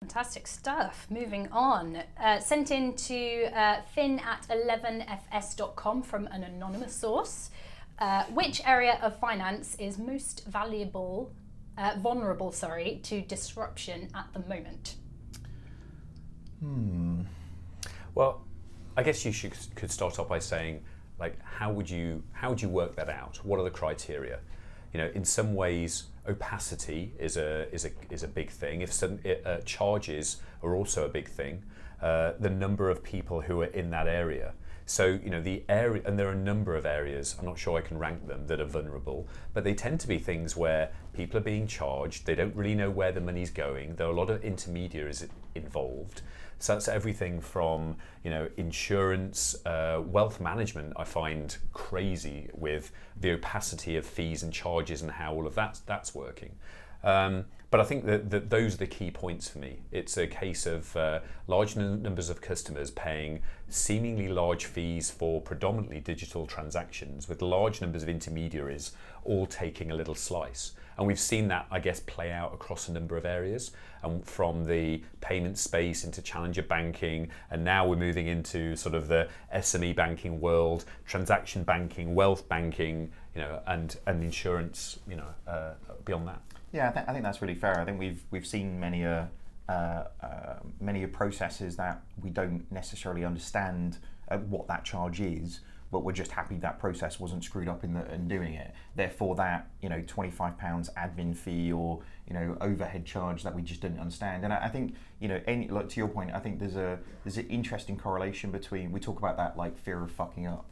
Fantastic stuff. Moving on. Sent in to fin@11fs.com from an anonymous source. Which area of finance is most vulnerable to disruption at the moment? Well, I guess you could start off by saying, like, how would you work that out? What are the criteria? You know, in some ways, opacity is a big thing. If some charges are also a big thing, the number of people who are in that area. So, you know, the area, and there are a number of areas, I'm not sure I can rank them, that are vulnerable, but they tend to be things where people are being charged, they don't really know where the money's going, there are a lot of intermediaries involved. So that's everything from, you know, insurance, wealth management. I find crazy with the opacity of fees and charges and how all of that's working. But I think that those are the key points for me. It's a case of large numbers of customers paying seemingly large fees for predominantly digital transactions, with large numbers of intermediaries all taking a little slice. And we've seen that, I guess, play out across a number of areas, from the payment space into challenger banking, and now we're moving into sort of the SME banking world, transaction banking, wealth banking, you know, and insurance, you know, beyond that. Yeah, I think that's really fair. I think we've seen many processes that we don't necessarily understand what that charge is, but we're just happy that process wasn't screwed up in doing it. Therefore, that, you know, £25 admin fee or, you know, overhead charge that we just didn't understand. And I think, you know, like to your point, I think there's an interesting correlation between, we talk about that, like, fear of fucking up.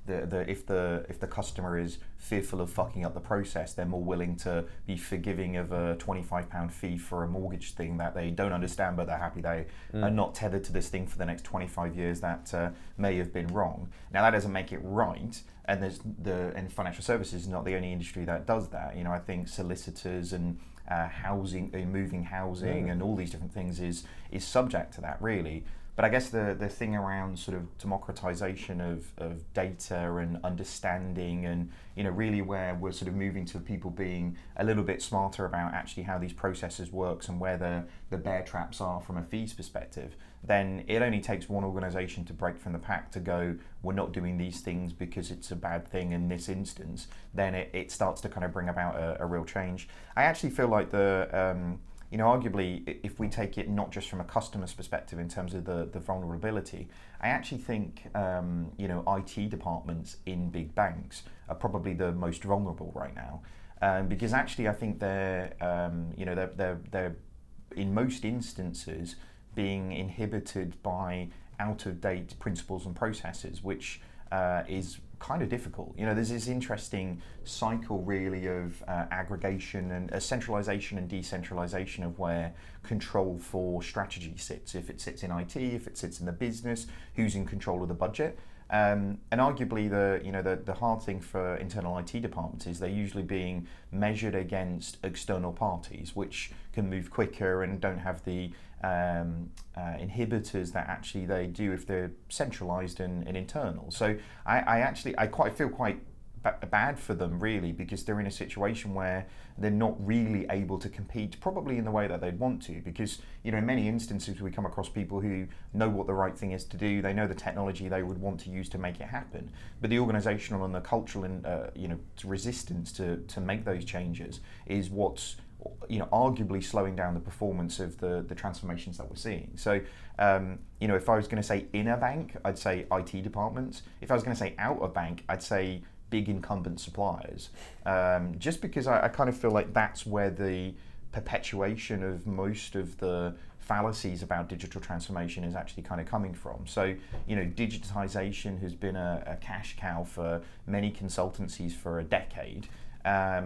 If the customer is fearful of fucking up the process, they're more willing to be forgiving of a £25 fee for a mortgage thing that they don't understand, but they're happy they are not tethered to this thing for the next 25 years that may have been wrong. Now, that doesn't make it right. And financial services is not the only industry that does that. You know, I think solicitors and housing, moving housing, and all these different things is subject to that, really. But I guess the thing around sort of democratization of data and understanding, and, you know, really where we're sort of moving to people being a little bit smarter about actually how these processes works and where the bear traps are from a fees perspective, then it only takes one organization to break from the pack to go, we're not doing these things because it's a bad thing in this instance. Then it starts to kind of bring about a real change. I actually feel like you know, arguably, if we take it not just from a customer's perspective in terms of the vulnerability, I actually think, you know, IT departments in big banks are probably the most vulnerable right now, because actually I think they're in most instances being inhibited by out-of-date principles and processes, which is kind of difficult. You know, there's this interesting cycle really of aggregation and centralization and decentralization of where control for strategy sits. If it sits in IT, if it sits in the business, who's in control of the budget. And arguably the hard thing for internal IT departments is they're usually being measured against external parties, which can move quicker and don't have the inhibitors that actually they do if they're centralized and internal. So I feel quite bad for them, really, because they're in a situation where they're not really able to compete probably in the way that they'd want to, because, you know, in many instances we come across people who know what the right thing is to do, they know the technology they would want to use to make it happen, but the organizational and the cultural and resistance to make those changes is what's, you know, arguably slowing down the performance of the transformations that we're seeing. So, you know, if I was going to say in a bank, I'd say IT departments. If I was going to say out of bank, I'd say big incumbent suppliers, just because I kind of feel like that's where the perpetuation of most of the fallacies about digital transformation is actually kind of coming from. So, you know, digitization has been a cash cow for many consultancies for a decade.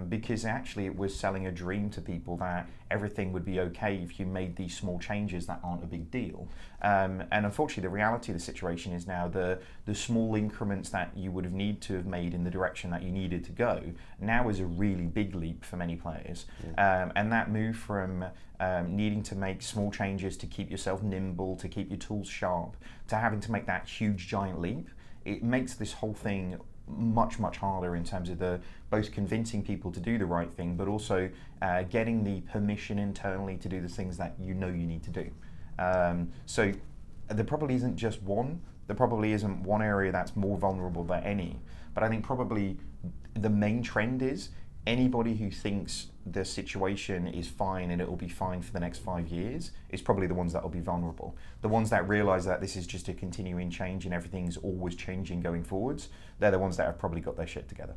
Because actually it was selling a dream to people that everything would be okay if you made these small changes that aren't a big deal. And unfortunately, the reality of the situation is now the small increments that you would have need to have made in the direction that you needed to go now is a really big leap for many players. And that move from needing to make small changes to keep yourself nimble, to keep your tools sharp, to having to make that huge giant leap, it makes this whole thing much harder in terms of the both convincing people to do the right thing, but also getting the permission internally to do the things that you need to do. So there probably isn't just one. There probably isn't one area that's more vulnerable than any. But I think probably the main trend is anybody who thinks the situation is fine and it will be fine for the next 5 years is probably the ones that will be vulnerable. The ones that realise that this is just a continuing change and everything's always changing going forwards, they're the ones that have probably got their shit together.